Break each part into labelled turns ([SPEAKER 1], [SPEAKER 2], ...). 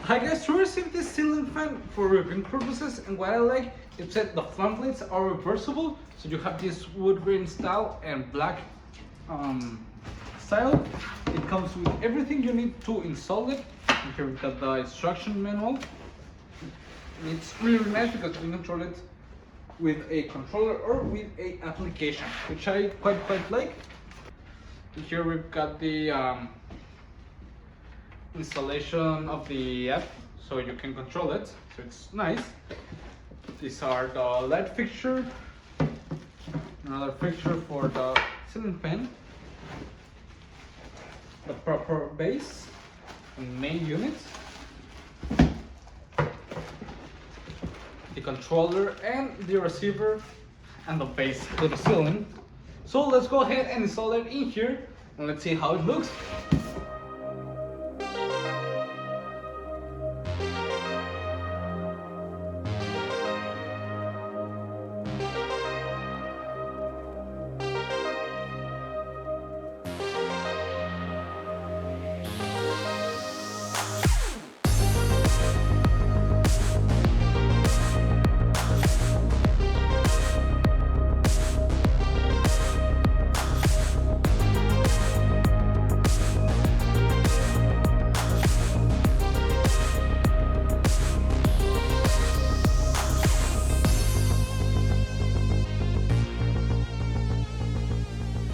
[SPEAKER 1] Hi guys, we received this ceiling fan for reviewing purposes, and what I like is that the fan blades are reversible, so you have this wood grain style and black style. It comes with everything you need to install it. And here we've got the instruction manual. And it's really nice because you can control it with a controller or with a application, which I quite like. And here we've got the installation of the app, so you can control it, so it's nice. These are the light fixture, another fixture for the ceiling fan, the proper base and main unit, the controller and the receiver, and the base to the ceiling. So let's go ahead and install it in here and let's see how it looks.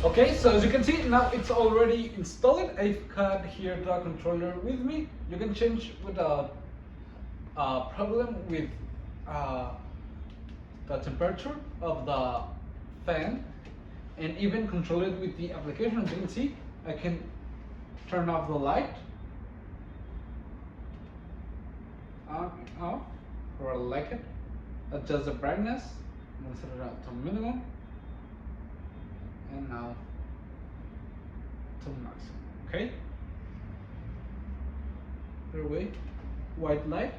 [SPEAKER 1] Okay, so as you can see, now it's already installed. I've got here the controller with me. You can change without problem with the temperature of the fan, and even control it with the application. As you can see, I can turn off the light, on and off, or I like it. Adjust the brightness. I'm gonna set it out to minimum. And now to maximum. Okay. There we white light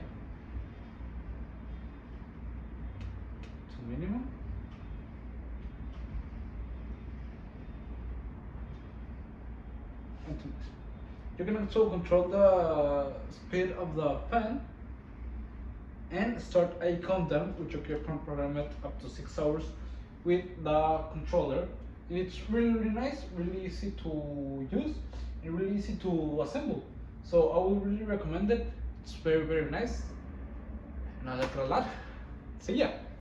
[SPEAKER 1] to minimum. And to maximum. You can also control the speed of the fan and start a countdown, which you can program it up to 6 hours with the controller. And it's really nice, really easy to use, and really easy to assemble. So I would really recommend it. It's very nice, and I like it a lot. So yeah.